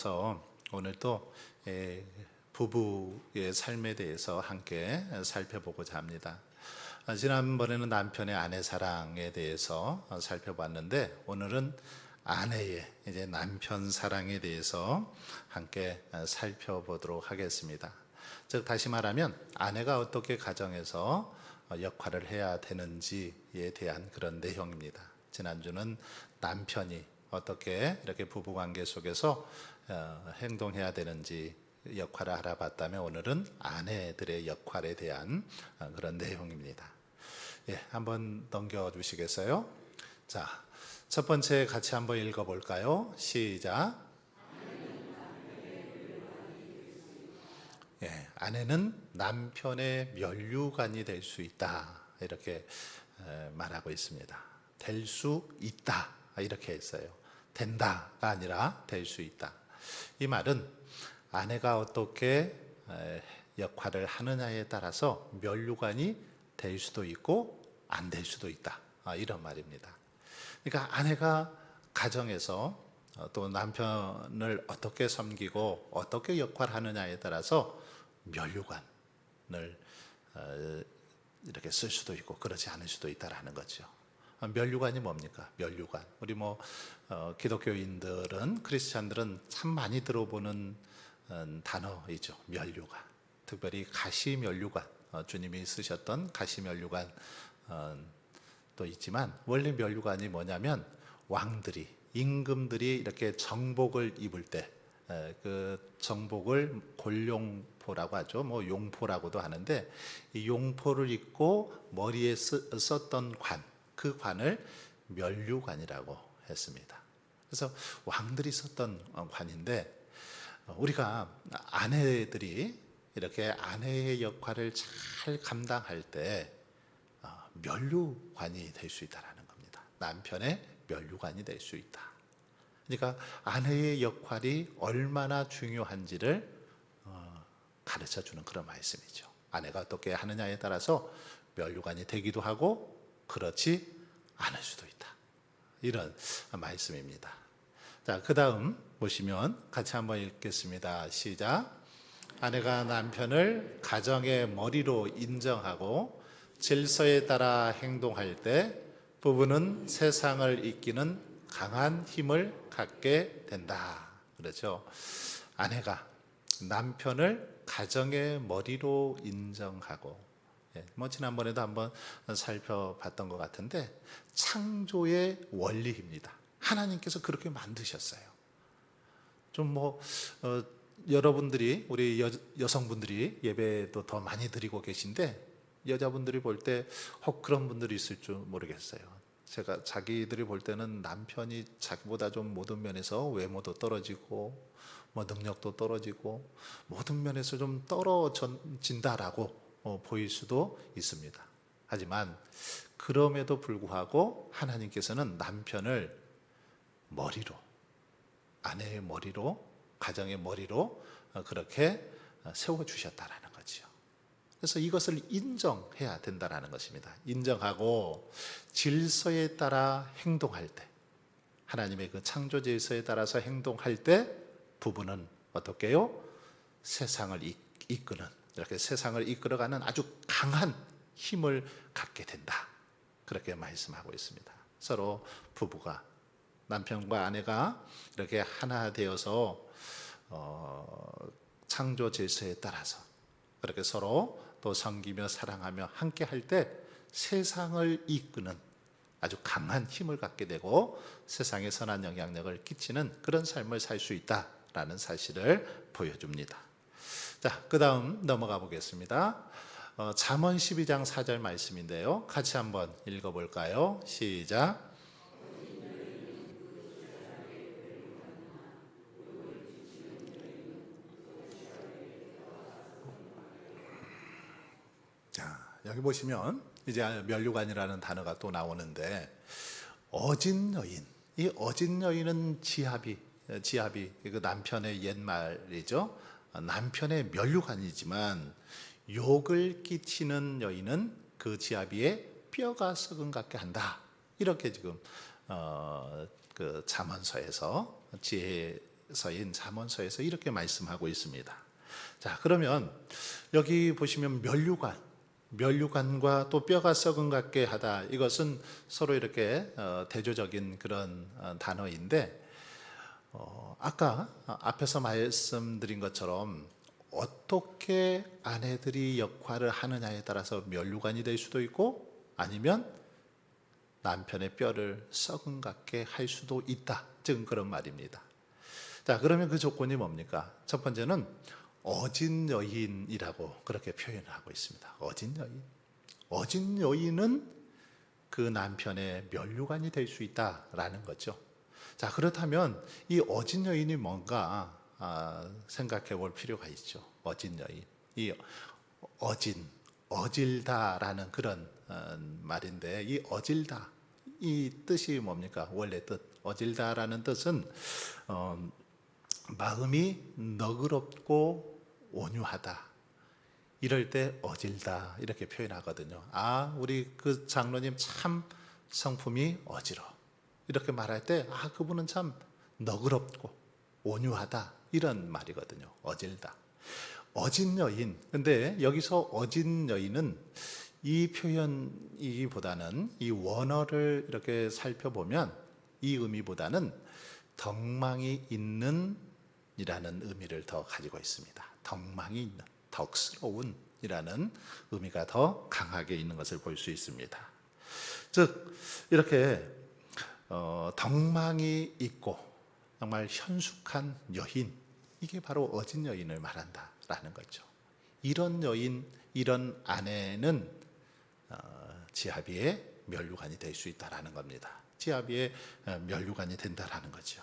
그래서 오늘도 부부의 삶에 대해서 함께 살펴보고자 합니다. 지난번에는 남편의 아내 사랑에 대해서 살펴봤는데 오늘은 아내의 이제 남편 사랑에 대해서 함께 살펴보도록 하겠습니다. 즉 다시 말하면 아내가 어떻게 가정에서 역할을 해야 되는지에 대한 그런 내용입니다. 지난주는 남편이 어떻게 이렇게 부부관계 속에서 행동해야 되는지 역할을 알아봤다면 오늘은 아내들의 역할에 대한 그런 내용입니다. 한번 넘겨주시겠어요? 자, 첫 번째 같이 한번 읽어볼까요? 시작. 아내는 남편의 면류관이 될 수 있다. 이렇게 말하고 있습니다. 될 수 있다. 이렇게 했어요. 된다가 아니라 될 수 있다. 이 말은 아내가 어떻게 역할을 하느냐에 따라서 면류관이 될 수도 있고 안 될 수도 있다. 이런 말입니다. 그러니까 아내가 가정에서 또 남편을 어떻게 섬기고 어떻게 역할을 하느냐에 따라서 면류관을 이렇게 쓸 수도 있고 그렇지 않을 수도 있다라는 거죠. 면류관이 뭡니까? 면류관. 우리 기독교인들은 크리스찬들은 참 많이 들어보는 단어이죠. 면류관. 특별히 가시면류관. 주님이 쓰셨던 가시면류관 또 있지만 원래 면류관이 뭐냐면 왕들이 임금들이 이렇게 정복을 입을 때 그 정복을 골용포라고 하죠. 용포라고도 하는데 이 용포를 입고 머리에 썼던 관, 그 관을 면류관이라고 했습니다. 그래서 왕들이 썼던 관인데 우리가 아내들이 이렇게 아내의 역할을 잘 감당할 때 면류관이 될 수 있다는 겁니다. 남편의 면류관이 될 수 있다. 그러니까 아내의 역할이 얼마나 중요한지를 가르쳐 주는 그런 말씀이죠. 아내가 어떻게 하느냐에 따라서 면류관이 되기도 하고 그렇지 않을 수도 있다. 이런 말씀입니다. 자, 그 다음 보시면 같이 한번 읽겠습니다. 시작. 아내가 남편을 가정의 머리로 인정하고 질서에 따라 행동할 때 부부는 세상을 이기는 강한 힘을 갖게 된다. 그렇죠. 아내가 남편을 가정의 머리로 인정하고 지난번에도 한번 살펴봤던 것 같은데 창조의 원리입니다. 하나님께서 그렇게 만드셨어요. 여러분들이 우리 여성분들이 예배도 더 많이 드리고 계신데 여자분들이 볼 때 그런 분들이 있을 줄 모르겠어요. 자기들이 볼 때는 남편이 자기보다 좀 모든 면에서 외모도 떨어지고 능력도 떨어지고 모든 면에서 좀 떨어진다라고 보일 수도 있습니다. 하지만 그럼에도 불구하고 하나님께서는 남편을 머리로, 아내의 머리로, 가정의 머리로 그렇게 세워주셨다라는 거죠. 그래서 이것을 인정해야 된다는 것입니다. 인정하고 질서에 따라 행동할 때, 하나님의 그 창조 질서에 따라서 행동할 때 부부는 어떻게 해요? 세상을 이끄는, 이렇게 세상을 이끌어가는 아주 강한 힘을 갖게 된다. 그렇게 말씀하고 있습니다. 서로 부부가, 남편과 아내가 이렇게 하나 되어서 창조 질서에 따라서 그렇게 서로 또 섬기며 사랑하며 함께 할 때 세상을 이끄는 아주 강한 힘을 갖게 되고 세상에 선한 영향력을 끼치는 그런 삶을 살 수 있다라는 사실을 보여줍니다. 자, 그 다음 넘어가 보겠습니다. 잠언 12장 4절 말씀인데요. 같이 한번 읽어볼까요? 시작. 여기 보시면 이제 면류관이라는 단어가 또 나오는데 어진 여인, 이 어진 여인은 지합이 그 남편의 옛말이죠. 남편의 면류관이지만 욕을 끼치는 여인은 그 지합이의 뼈가 썩은 같게 한다. 이렇게 지금 그 잠언서에서 지혜 서인 잠언서에서 이렇게 말씀하고 있습니다. 자, 그러면 여기 보시면 멸류관과 또 뼈가 썩은 것 같게 하다, 이것은 서로 이렇게 대조적인 그런 단어인데, 아까 앞에서 말씀드린 것처럼 어떻게 아내들이 역할을 하느냐에 따라서 멸류관이 될 수도 있고, 아니면 남편의 뼈를 썩은 것 같게 할 수도 있다, 지금 그런 말입니다. 자, 그러면 그 조건이 뭡니까? 첫 번째는 어진 여인이라고 그렇게 표현을 하고 있습니다. 어진 여인. 어진 여인은 그 남편의 멸류관이 될 수 있다라는 거죠. 자, 그렇다면 이 어진 여인이 뭔가 생각해 볼 필요가 있죠. 어진 여인. 이 어질다라는 그런 말인데, 이 어질다, 이 뜻이 뭡니까? 원래 뜻. 어질다라는 뜻은 마음이 너그럽고 온유하다, 이럴 때 어질다 이렇게 표현하거든요. 아, 우리 그 장로님 참 성품이 어지러, 이렇게 말할 때 그분은 참 너그럽고 온유하다, 이런 말이거든요. 어질다. 어진 여인. 근데 여기서 어진 여인은 이 표현이보다는, 이 원어를 이렇게 살펴보면 이 의미보다는 덕망이 있는 이라는 의미를 더 가지고 있습니다. 덕망이 있는, 덕스러운 이라는 의미가 더 강하게 있는 것을 볼 수 있습니다. 즉 이렇게 덕망이 있고 정말 현숙한 여인, 이게 바로 어진 여인을 말한다라는 거죠. 이런 여인, 이런 아내는 지아비의 멸류관이 될 수 있다라는 겁니다. 지아비의 멸류관이 된다라는 거죠.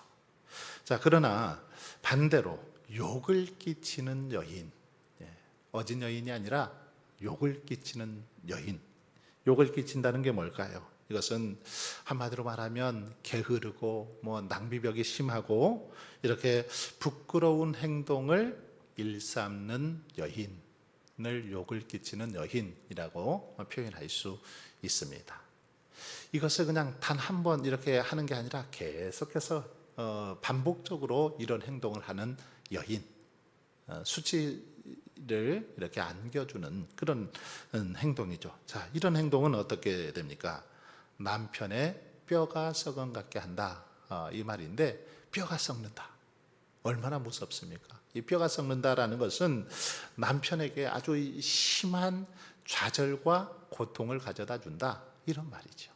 자, 그러나 반대로 욕을 끼치는 여인, 어진 여인이 아니라 욕을 끼치는 여인. 욕을 끼친다는 게 뭘까요? 이것은 한마디로 말하면 게으르고 낭비벽이 심하고 이렇게 부끄러운 행동을 일삼는 여인을 욕을 끼치는 여인이라고 표현할 수 있습니다. 이것을 그냥 단 한 번 이렇게 하는 게 아니라 계속해서 반복적으로 이런 행동을 하는 여인, 수치를 이렇게 안겨주는 그런 행동이죠. 자, 이런 행동은 어떻게 됩니까? 남편의 뼈가 썩은 같게 한다, 이 말인데, 뼈가 썩는다, 얼마나 무섭습니까? 이 뼈가 썩는다라는 것은 남편에게 아주 심한 좌절과 고통을 가져다 준다, 이런 말이죠.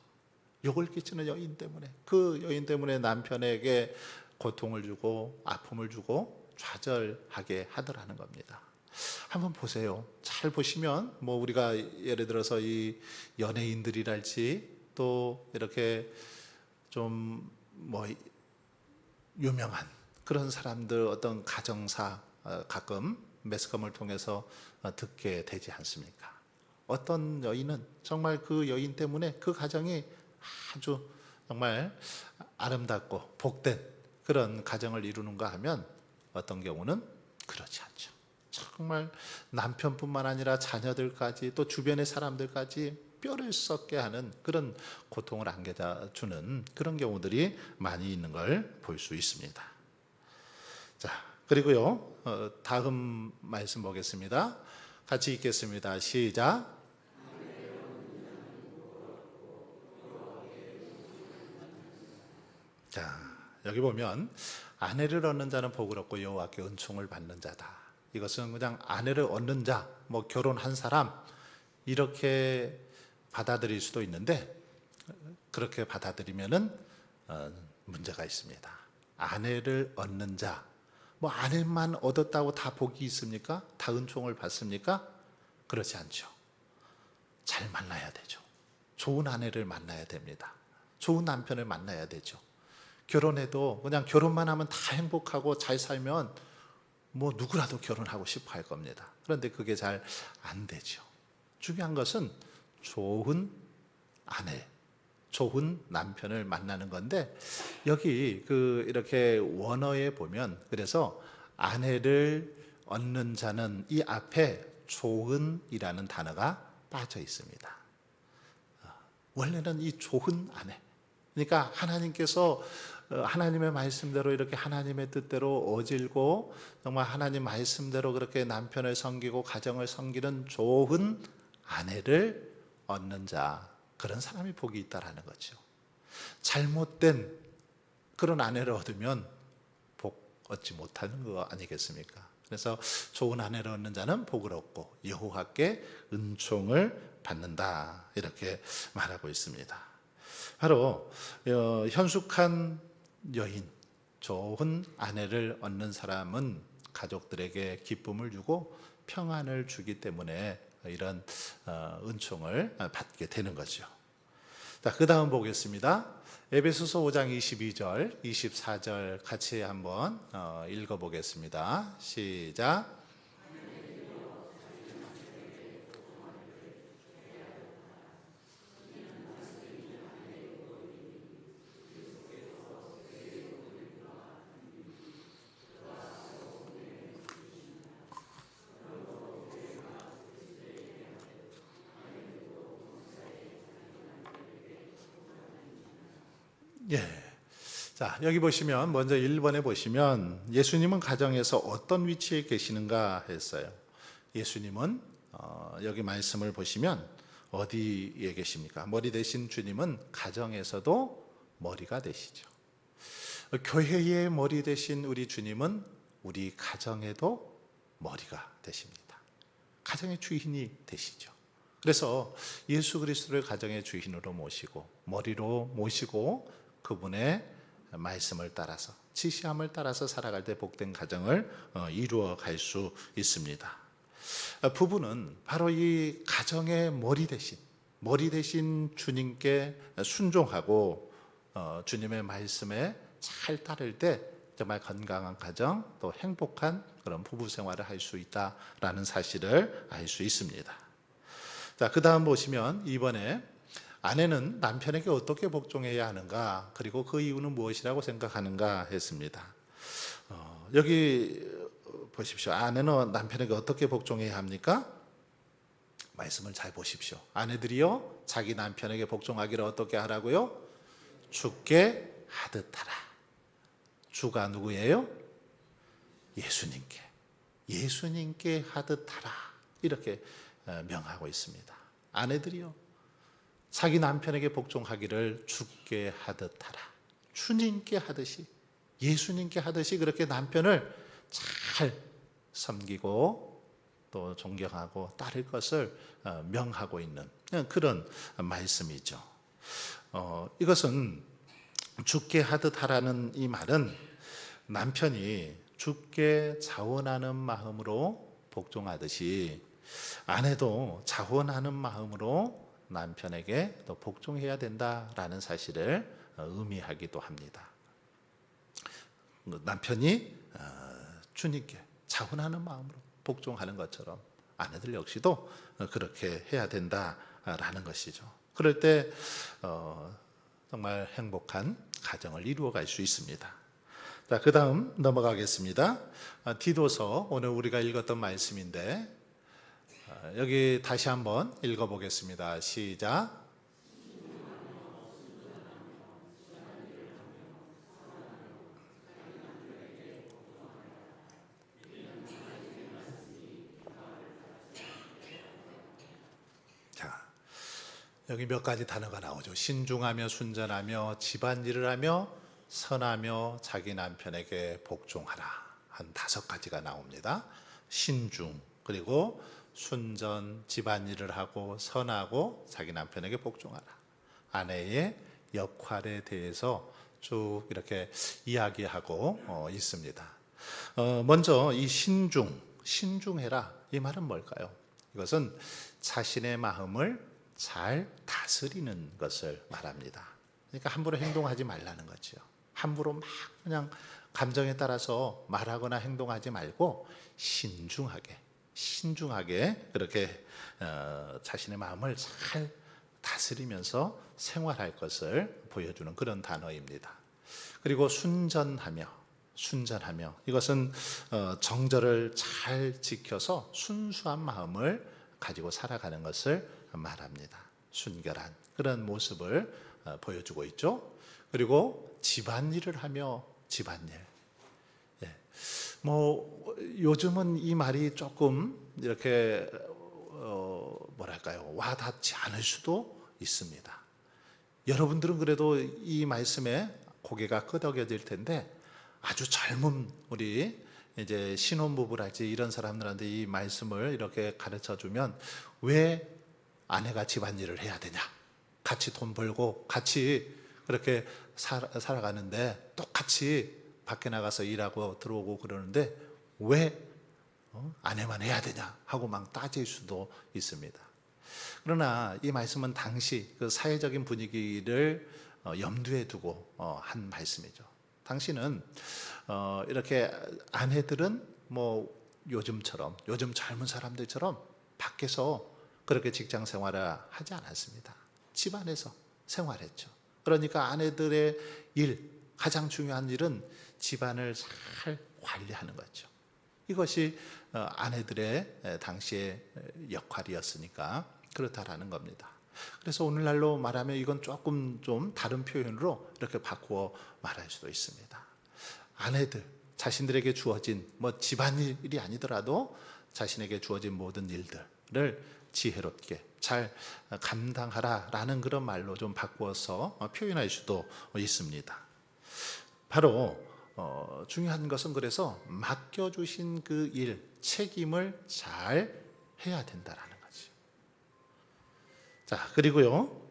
욕을 끼치는 여인 때문에, 그 여인 때문에 남편에게 고통을 주고 아픔을 주고 좌절하게 하더라는 겁니다. 한번 보세요. 잘 보시면 우리가 예를 들어서 이 연예인들이랄지 또 이렇게 좀 유명한 그런 사람들 어떤 가정사 가끔 매스컴을 통해서 듣게 되지 않습니까? 어떤 여인은 정말 그 여인 때문에 그 가정이 아주 정말 아름답고 복된 그런 가정을 이루는가 하면, 어떤 경우는 그렇지 않죠. 정말 남편뿐만 아니라 자녀들까지 또 주변의 사람들까지 뼈를 썩게 하는 그런 고통을 안겨주는 그런 경우들이 많이 있는 걸 볼 수 있습니다. 자, 그리고요, 다음 말씀 보겠습니다. 같이 읽겠습니다. 시작. 자, 여기 보면 아내를 얻는 자는 복을 얻고 여호와께 은총을 받는 자다. 이것은 그냥 아내를 얻는 자, 결혼한 사람, 이렇게 받아들일 수도 있는데, 그렇게 받아들이면은 문제가 있습니다. 아내를 얻는 자, 아내만 얻었다고 다 복이 있습니까? 다 은총을 받습니까? 그렇지 않죠. 잘 만나야 되죠. 좋은 아내를 만나야 됩니다. 좋은 남편을 만나야 되죠. 결혼해도 그냥 결혼만 하면 다 행복하고 잘 살면 누구라도 결혼하고 싶어 할 겁니다. 그런데 그게 잘 안 되죠. 중요한 것은 좋은 아내, 좋은 남편을 만나는 건데, 여기 이렇게 원어에 보면, 그래서 아내를 얻는 자는 이 앞에 좋은이라는 단어가 빠져 있습니다. 원래는 이 좋은 아내, 그러니까 하나님께서 하나님의 말씀대로 이렇게 하나님의 뜻대로 어질고 정말 하나님 말씀대로 그렇게 남편을 섬기고 가정을 섬기는 좋은 아내를 얻는 자, 그런 사람이 복이 있다라는 거죠. 잘못된 그런 아내를 얻으면 복 얻지 못하는 거 아니겠습니까? 그래서 좋은 아내를 얻는 자는 복을 얻고 여호와께 은총을 받는다, 이렇게 말하고 있습니다. 바로 현숙한 여인, 좋은 아내를 얻는 사람은 가족들에게 기쁨을 주고 평안을 주기 때문에 이런 은총을 받게 되는 거죠. 자, 그 다음 보겠습니다. 에베소서 5장 22절, 24절 같이 한번 읽어보겠습니다. 시작. 예. 자, 여기 보시면 먼저 1번에 보시면 예수님은 가정에서 어떤 위치에 계시는가 했어요. 예수님은 여기 말씀을 보시면 어디에 계십니까? 머리 대신 주님은 가정에서도 머리가 되시죠. 교회의 머리 대신 우리 주님은 우리 가정에도 머리가 되십니다. 가정의 주인이 되시죠. 그래서 예수 그리스도를 가정의 주인으로 모시고 머리로 모시고 그분의 말씀을 따라서 지시함을 따라서 살아갈 때 복된 가정을 이루어 갈 수 있습니다. 부부는 바로 이 가정의 머리 대신 주님께 순종하고 주님의 말씀에 잘 따를 때 정말 건강한 가정, 또 행복한 그런 부부 생활을 할 수 있다라는 사실을 알 수 있습니다. 자, 그 다음 보시면 이번에 아내는 남편에게 어떻게 복종해야 하는가, 그리고 그 이유는 무엇이라고 생각하는가 했습니다. 여기 보십시오. 아내는 남편에게 어떻게 복종해야 합니까? 말씀을 잘 보십시오. 아내들이요, 자기 남편에게 복종하기를 어떻게 하라고요? 주께 하듯 하라. 주가 누구예요? 예수님께 하듯 하라, 이렇게 명하고 있습니다. 아내들이요, 자기 남편에게 복종하기를 주께 하듯 하라. 주님께 하듯이, 예수님께 하듯이 그렇게 남편을 잘 섬기고 또 존경하고 따를 것을 명하고 있는 그런 말씀이죠. 이것은 주께 하듯 하라는 이 말은 남편이 주께 자원하는 마음으로 복종하듯이 아내도 자원하는 마음으로 남편에게 또 복종해야 된다라는 사실을 의미하기도 합니다. 남편이 주님께 자원하는 마음으로 복종하는 것처럼 아내들 역시도 그렇게 해야 된다라는 것이죠. 그럴 때 정말 행복한 가정을 이루어갈 수 있습니다. 자, 그 다음 넘어가겠습니다. 디도서, 오늘 우리가 읽었던 말씀인데 여기 다시 한번 읽어보겠습니다. 시작. 자, 여기 몇 가지 단어가 나오죠. 신중하며 순전하며 집안일을 하며 선하며 자기 남편에게 복종하라. 한 5가지가 나옵니다. 신중, 그리고 순전, 집안일을 하고 선하고 자기 남편에게 복종하라. 아내의 역할에 대해서 쭉 이렇게 이야기하고 있습니다. 먼저 이 신중해라, 이 말은 뭘까요? 이것은 자신의 마음을 잘 다스리는 것을 말합니다. 그러니까 함부로 행동하지 말라는 거죠. 함부로 막 그냥 감정에 따라서 말하거나 행동하지 말고 신중하게 그렇게 자신의 마음을 잘 다스리면서 생활할 것을 보여주는 그런 단어입니다. 그리고 순전하며, 이것은 정절을 잘 지켜서 순수한 마음을 가지고 살아가는 것을 말합니다. 순결한 그런 모습을 보여주고 있죠. 그리고 집안일을 하며 집안일. 예. 뭐 요즘은 이 말이 조금 이렇게 뭐랄까요, 와닿지 않을 수도 있습니다. 여러분들은 그래도 이 말씀에 고개가 끄덕여질 텐데, 아주 젊은 우리 이제 신혼부부랄지 이런 사람들한테 이 말씀을 이렇게 가르쳐 주면, 왜 아내가 집안일을 해야 되냐? 같이 돈 벌고 같이 그렇게 살아가는데 똑같이 밖에 나가서 일하고 들어오고 그러는데 왜 아내만 해야 되냐 하고 막 따질 수도 있습니다. 그러나 이 말씀은 당시 그 사회적인 분위기를 염두에 두고 한 말씀이죠. 당시는 이렇게 아내들은 뭐 요즘처럼, 요즘 젊은 사람들처럼 밖에서 그렇게 직장 생활을 하지 않았습니다. 집안에서 생활했죠. 그러니까 아내들의 일, 가장 중요한 일은 집안을 잘 관리하는 거죠. 이것이 아내들의 당시의 역할이었으니까 그렇다라는 겁니다. 그래서 오늘날로 말하면 이건 조금 좀 다른 표현으로 이렇게 바꾸어 말할 수도 있습니다. 아내들, 자신들에게 주어진 뭐 집안일이 아니더라도 자신에게 주어진 모든 일들을 지혜롭게 잘 감당하라라는 그런 말로 좀 바꾸어서 표현할 수도 있습니다. 바로 중요한 것은 그래서 맡겨주신 그 일, 책임을 잘 해야 된다라는 거죠. 자, 그리고요,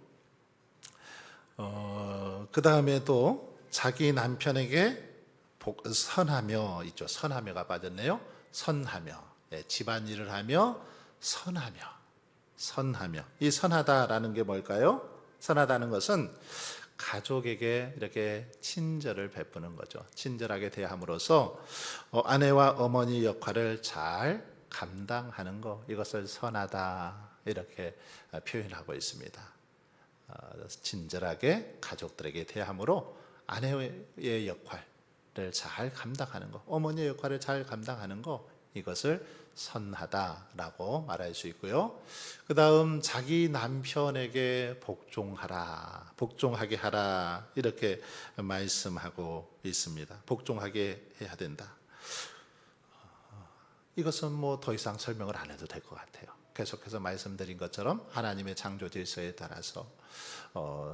그 다음에 또 자기 남편에게 선하며 있죠. 선하며가 빠졌네요. 선하며, 집안일을 하며 선하며. 이 선하다라는 게 뭘까요? 선하다는 것은 가족에게 이렇게 친절을 베푸는 거죠. 친절하게 대함으로써 아내와 어머니 역할을 잘 감당하는 것, 이것을 선하다 이렇게 표현하고 있습니다. 친절하게 가족들에게 대함으로 아내의 역할을 잘 감당하는 것, 어머니의 역할을 잘 감당하는 것, 이것을 선하다라고 말할 수 있고요. 그 다음 자기 남편에게 복종하게 하라 이렇게 말씀하고 있습니다. 복종하게 해야 된다. 이것은 뭐 더 이상 설명을 안 해도 될 것 같아요. 계속해서 말씀드린 것처럼 하나님의 창조 질서에 따라서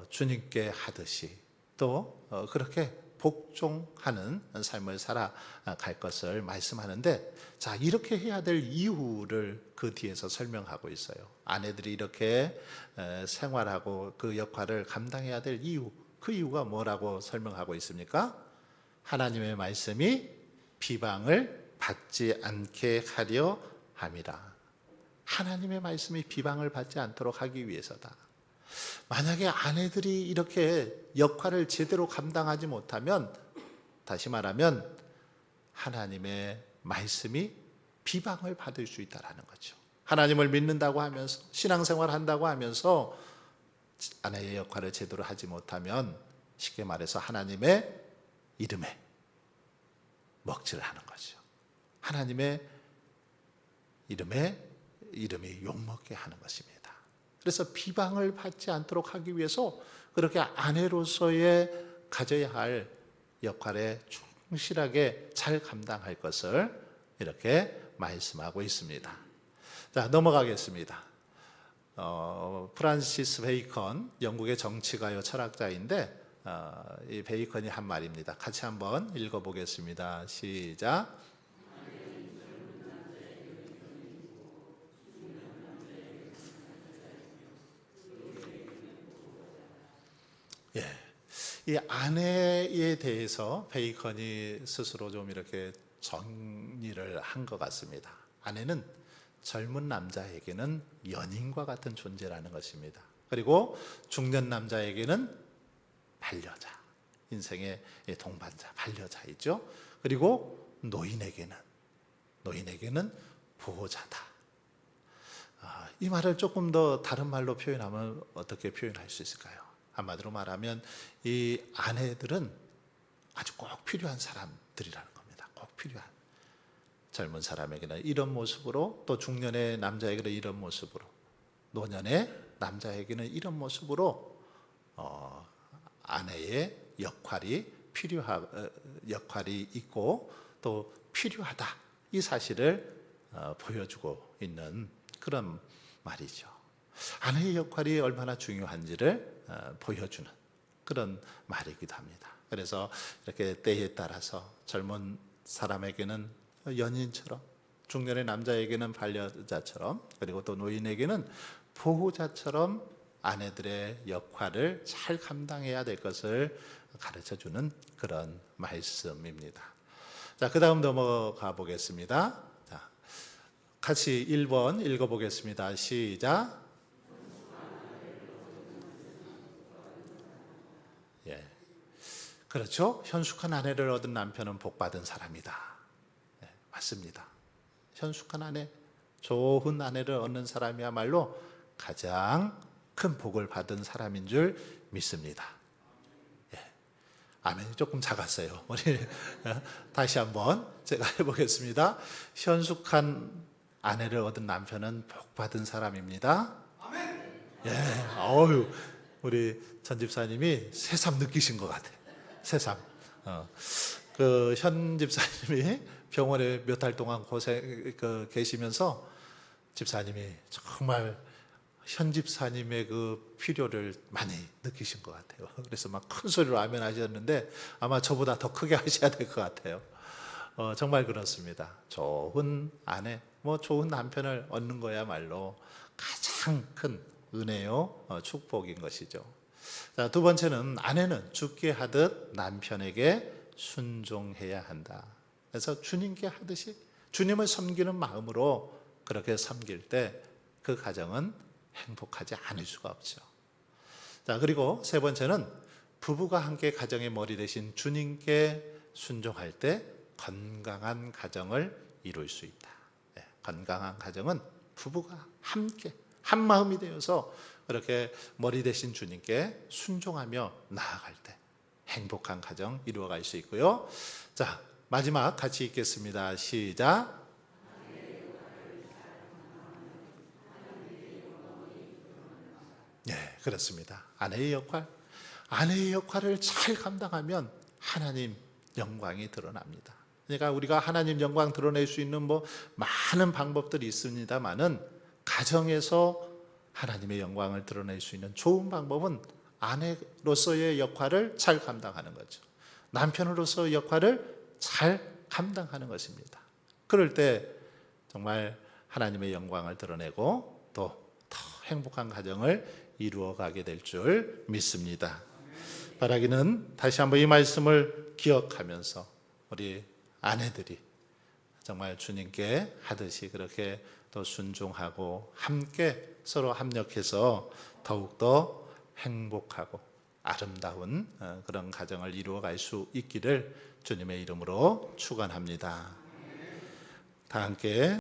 주님께 하듯이 또 그렇게 복종하는 삶을 살아갈 것을 말씀하는데, 자, 이렇게 해야 될 이유를 그 뒤에서 설명하고 있어요. 아내들이 이렇게 생활하고 그 역할을 감당해야 될 이유, 그 이유가 뭐라고 설명하고 있습니까? 하나님의 말씀이 비방을 받지 않게 하려 함이라. 하나님의 말씀이 비방을 받지 않도록 하기 위해서다. 만약에 아내들이 이렇게 역할을 제대로 감당하지 못하면, 다시 말하면 하나님의 말씀이 비방을 받을 수 있다는 거죠. 하나님을 믿는다고 하면서, 신앙생활 한다고 하면서 아내의 역할을 제대로 하지 못하면 쉽게 말해서 하나님의 이름에 먹칠을 하는 거죠. 하나님의 이름이 욕먹게 하는 것입니다. 그래서 비방을 받지 않도록 하기 위해서 그렇게 아내로서의 가져야 할 역할에 충실하게 잘 감당할 것을 이렇게 말씀하고 있습니다. 자, 넘어가겠습니다. 프란시스 베이컨, 영국의 정치가요 철학자인데 이 베이컨이 한 말입니다. 같이 한번 읽어보겠습니다. 시작. 예, 이 아내에 대해서 베이컨이 스스로 좀 이렇게 정리를 한 것 같습니다. 아내는 젊은 남자에게는 연인과 같은 존재라는 것입니다. 그리고 중년 남자에게는 반려자, 인생의 동반자, 반려자이죠. 그리고 노인에게는 보호자다. 이 말을 조금 더 다른 말로 표현하면 어떻게 표현할 수 있을까요? 한마디로 말하면 이 아내들은 아주 꼭 필요한 사람들이라는 겁니다. 꼭 필요한. 젊은 사람에게는 이런 모습으로, 또 중년의 남자에게는 이런 모습으로, 노년의 남자에게는 이런 모습으로 아내의 역할이 있고 또 필요하다, 이 사실을 보여주고 있는 그런 말이죠. 아내의 역할이 얼마나 중요한지를 보여주는 그런 말이기도 합니다. 그래서 이렇게 때에 따라서 젊은 사람에게는 연인처럼, 중년의 남자에게는 반려자처럼, 그리고 또 노인에게는 보호자처럼 아내들의 역할을 잘 감당해야 될 것을 가르쳐주는 그런 말씀입니다. 자, 그 다음 넘어가 보겠습니다. 자, 같이 1번 읽어보겠습니다. 시작. 예, 그렇죠. 현숙한 아내를 얻은 남편은 복받은 사람이다. 예, 맞습니다. 현숙한 아내, 좋은 아내를 얻는 사람이야말로 가장 큰 복을 받은 사람인 줄 믿습니다. 예, 아멘이 조금 작았어요. 우리 다시 한번 제가 해보겠습니다. 현숙한 아내를 얻은 남편은 복받은 사람입니다. 예, 어유, 우리 전 집사님이 새삼 느끼신 것 같아요. 새삼. 현 집사님이 병원에 몇 달 동안 계시면서 집사님이 정말 현 집사님의 그 필요를 많이 느끼신 것 같아요. 그래서 막 큰 소리로 아멘 하셨는데 아마 저보다 더 크게 하셔야 될 것 같아요. 정말 그렇습니다. 좋은 아내, 좋은 남편을 얻는 거야말로 가장 큰 은혜요, 축복인 것이죠. 자, 두 번째는 아내는 주께 하듯 남편에게 순종해야 한다. 그래서 주님께 하듯이 주님을 섬기는 마음으로 그렇게 섬길 때 그 가정은 행복하지 않을 수가 없죠. 자, 그리고 세 번째는 부부가 함께 가정의 머리 대신 주님께 순종할 때 건강한 가정을 이룰 수 있다. 네, 건강한 가정은 부부가 함께 한 마음이 되어서 그렇게 머리 대신 주님께 순종하며 나아갈 때 행복한 가정 이루어갈 수 있고요. 자, 마지막 같이 읽겠습니다. 시작. 네, 그렇습니다. 아내의 역할을 잘 감당하면 하나님 영광이 드러납니다. 그러니까 우리가 하나님 영광 드러낼 수 있는 많은 방법들이 있습니다만은 가정에서 하나님의 영광을 드러낼 수 있는 좋은 방법은 아내로서의 역할을 잘 감당하는 거죠. 남편으로서의 역할을 잘 감당하는 것입니다. 그럴 때 정말 하나님의 영광을 드러내고 또 더 행복한 가정을 이루어가게 될 줄 믿습니다. 바라기는 다시 한번 이 말씀을 기억하면서 우리 아내들이 정말 주님께 하듯이 그렇게 또 순종하고 함께 서로 협력해서 더욱더 행복하고 아름다운 그런 가정을 이루어갈 수 있기를 주님의 이름으로 축원합니다. 다 함께